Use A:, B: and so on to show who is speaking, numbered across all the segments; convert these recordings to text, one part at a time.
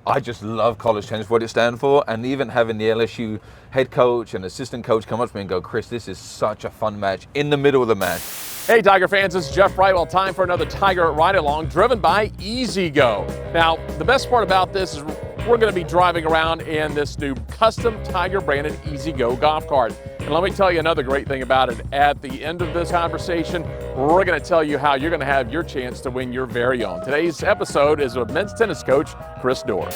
A: I just love college tennis, what it stands for, and even having the LSU head coach and assistant coach come up to me and go, Chris, this is such a fun match in the middle of the match.
B: Hey Tiger fans, this is Jeff Brightwell. Time for another Tiger Ride Along driven by Easy Go. Now, the best part about this is we're going to be driving around in this new custom Tiger branded Easy Go golf cart. And let me tell you another great thing about it. At the end of this conversation, we're going to tell you how you're going to have your chance to win your very own. Today's episode is with men's tennis coach Chris Doerr.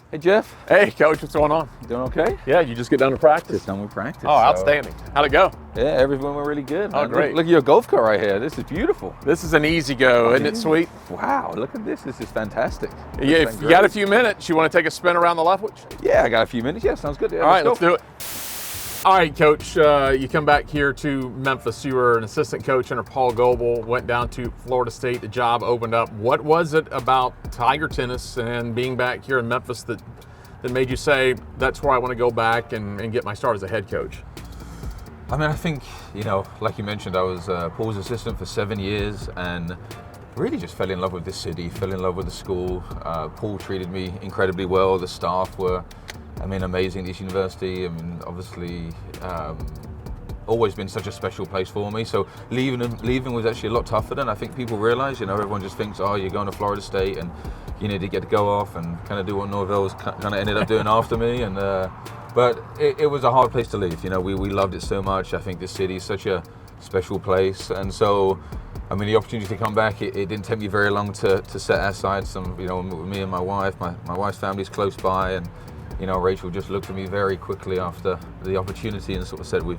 A: Hey Jeff.
B: Hey Coach, what's going on?
A: You doing okay?
B: Yeah, you just get done to practice.
A: Just done with practice.
B: Oh, outstanding. How'd it go?
A: Yeah, everything went really good.
B: Oh, great.
A: Look at your golf cart right here. This is beautiful.
B: This is an Easy Go, isn't it sweet?
A: Wow, look at this. This is fantastic.
B: Yeah, if you got a few minutes, you want to take a spin around the Leftwich?
A: Yeah, I got a few minutes. Yeah, sounds good. Yeah,
B: All right, let's do it. All right, Coach, you come back here to Memphis. You were an assistant coach under Paul Goebel, went down to Florida State. The job opened up. What was it about Tiger tennis and being back here in Memphis that made you say, that's where I want to go back and get my start as a head coach?
A: I mean, I think, like you mentioned, I was Paul's assistant for 7 years and really just fell in love with this city, fell in love with the school. Paul treated me incredibly well. The staff were, amazing at this university. Obviously, always been such a special place for me. So leaving was actually a lot tougher than I think people realize. Everyone just thinks, oh, you're going to Florida State and you need to get to go off and kind of do what Norvell's kind of ended up doing after me. And but it was a hard place to leave. We loved it so much. I think this city is such a special place. And so, the opportunity to come back, it didn't take me very long to set aside some, with me and my wife. My wife's family's close by, and Rachel just looked at me very quickly after the opportunity and sort of said, we're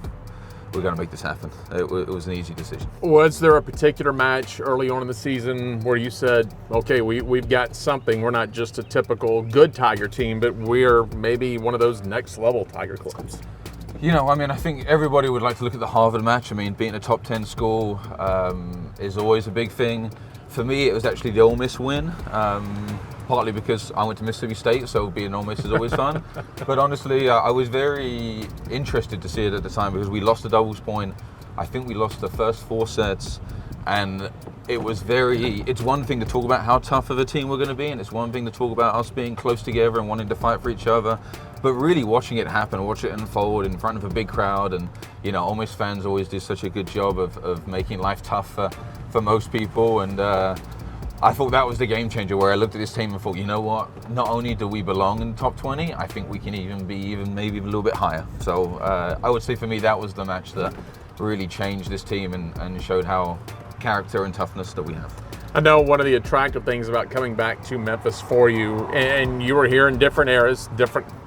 A: going to make this happen. It was an easy decision.
B: Was there a particular match early on in the season where you said, okay, we've got something. We're not just a typical good Tiger team, but we're maybe one of those next level Tiger clubs?
A: I think everybody would like to look at the Harvard match. Being a top 10 school is always a big thing. For me, it was actually the Ole Miss win. Partly because I went to Mississippi State, so being Ole Miss is always fun. But honestly, I was very interested to see it at the time because we lost the doubles point. I think we lost the first 4 sets, and it's one thing to talk about how tough of a team we're going to be, and it's one thing to talk about us being close together and wanting to fight for each other. But really watching it happen, watch it unfold in front of a big crowd, and Ole Miss fans always do such a good job of making life tough for most people. And I thought that was the game changer, where I looked at this team and thought, you know what, not only do we belong in the top 20, I think we can even be maybe a little bit higher. So I would say for me, that was the match that really changed this team and showed how character and toughness that we have.
B: I know one of the attractive things about coming back to Memphis for you, and you were here in different eras,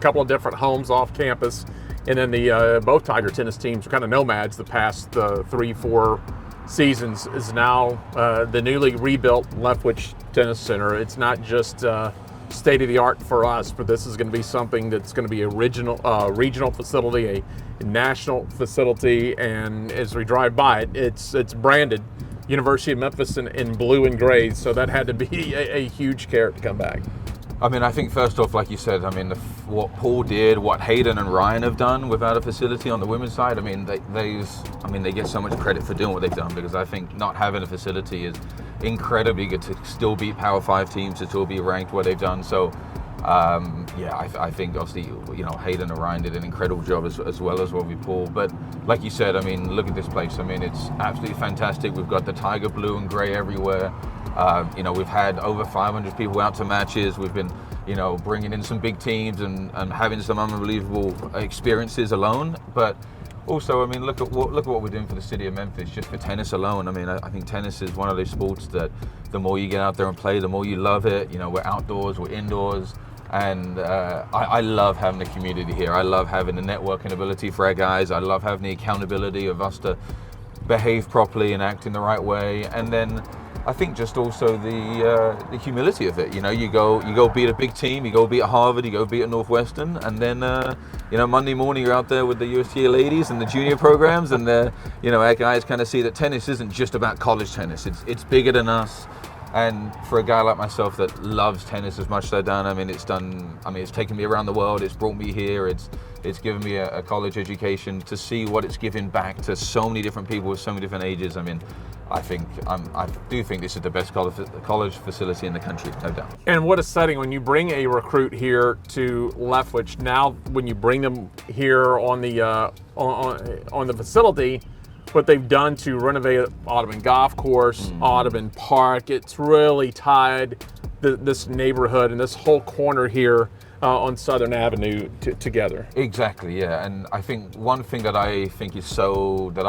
B: couple of different homes off campus, and then the both Tiger tennis teams were kind of nomads the past 3-4 seasons, is now the newly rebuilt Leftwich Tennis Center. It's not just state of the art for us, but this is going to be something that's going to be a regional facility, a national facility, and as we drive by it, it's branded University of Memphis in blue and gray, so that had to be a huge carrot to come back.
A: I think first off, like you said, what Paul did, what Hayden and Ryan have done without a facility on the women's side, they get so much credit for doing what they've done, because I think not having a facility is incredibly good to still beat Power 5 teams, to still be ranked where they've done. So, I think obviously, Hayden and Ryan did an incredible job as well as what we Paul. But like you said, look at this place. It's absolutely fantastic. We've got the Tiger blue and gray everywhere. We've had over 500 people out to matches. We've been, bringing in some big teams and having some unbelievable experiences alone. But also, look at what we're doing for the city of Memphis, just for tennis alone. I think tennis is one of those sports that the more you get out there and play, the more you love it. We're outdoors, we're indoors. And I love having the community here. I love having the networking ability for our guys. I love having the accountability of us to behave properly and act in the right way. And then I think just also the humility of it. You go beat a big team, you go beat Harvard, you go beat Northwestern, and then Monday morning you're out there with the USTA ladies and the junior programs, and our guys kind of see that tennis isn't just about college tennis. It's bigger than us. And for a guy like myself that loves tennis as much as I've done, it's taken me around the world. It's brought me here. It's given me a college education. To see what it's given back to so many different people with so many different ages. I mean, I do think this is the best college facility in the country, no doubt.
B: And what a setting when you bring a recruit here to Lethbridge. Now, when you bring them here on the facility, what they've done to renovate Audubon Golf Course, Audubon Park, it's really tied this neighborhood and this whole corner here on Southern Avenue together.
A: Exactly, yeah. And I think one thing that I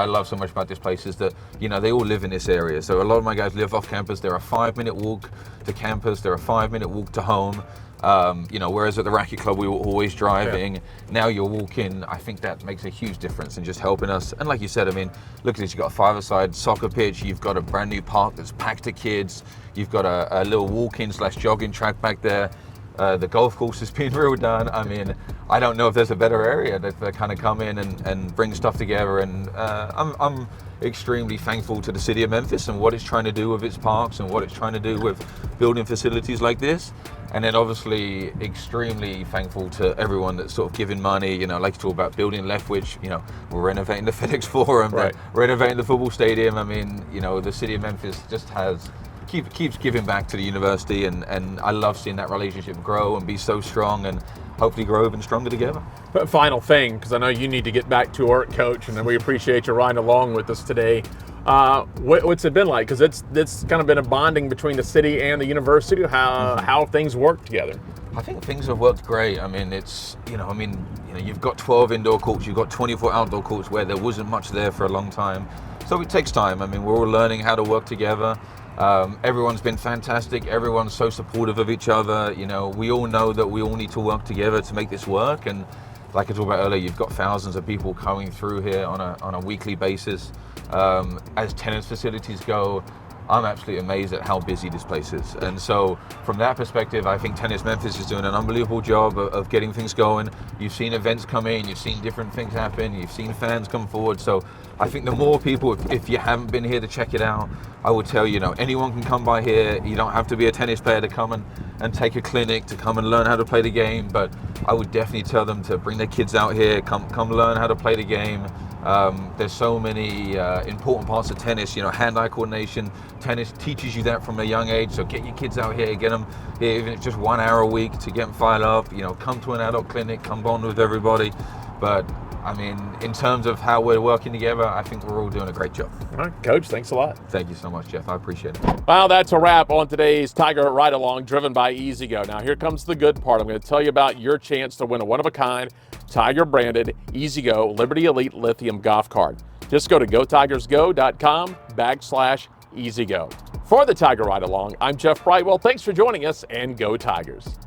A: love so much about this place is that, they all live in this area. So a lot of my guys live off campus. They're a 5-minute walk to campus. They're a 5-minute walk to home. Whereas at the racket club we were always driving. Yeah. Now you're walking. I think that makes a huge difference in just helping us. And like you said, look at this. You've got a 5-a-side soccer pitch. You've got a brand new park that's packed to kids. You've got a little walking/jogging track back there. The golf course has been real done. I don't know if there's a better area that kind of come in and bring stuff together. And I'm extremely thankful to the city of Memphis and what it's trying to do with its parks and what it's trying to do with building facilities like this. And then obviously extremely thankful to everyone that's sort of giving money. Like to talk about building Lethbridge. We're renovating the FedEx Forum,
B: right.
A: Renovating the football stadium. The city of Memphis just keeps giving back to the university, and I love seeing that relationship grow and be so strong and hopefully grow even stronger together.
B: But final thing, because I know you need to get back to work, Coach, and we appreciate you riding along with us today. What's it been like? Because it's kind of been a bonding between the city and the university. How things work together.
A: I think things have worked great. You've got 12 indoor courts, you've got 24 outdoor courts where there wasn't much there for a long time. So it takes time. We're all learning how to work together. Everyone's been fantastic. Everyone's so supportive of each other. We all know that we all need to work together to make this work. And like I talked about earlier, you've got thousands of people coming through here on a weekly basis. As tennis facilities go, I'm absolutely amazed at how busy this place is. And so from that perspective, I think Tennis Memphis is doing an unbelievable job of getting things going. You've seen events come in, you've seen different things happen, you've seen fans come forward. So I think the more people, if you haven't been here to check it out, I would tell you, anyone can come by here. You don't have to be a tennis player to come and take a clinic, to come and learn how to play the game. But I would definitely tell them to bring their kids out here, come learn how to play the game. There's so many important parts of tennis, hand-eye coordination. Tennis teaches you that from a young age, so get your kids out here, get them here, even if it's just 1 hour a week to get them fired up, come to an adult clinic, come bond with everybody. But in terms of how we're working together, I think we're all doing a great job.
B: All right, Coach, thanks a lot.
A: Thank you so much, Jeff. I appreciate it.
B: Well, that's a wrap on today's Tiger Ride Along driven by EasyGo. Now, here comes the good part. I'm going to tell you about your chance to win a one-of-a-kind Tiger branded EasyGo Liberty Elite Lithium golf cart. Just go to gotigersgo.com/EasyGo. For the Tiger Ride Along, I'm Jeff Brightwell. Thanks for joining us, and go Tigers.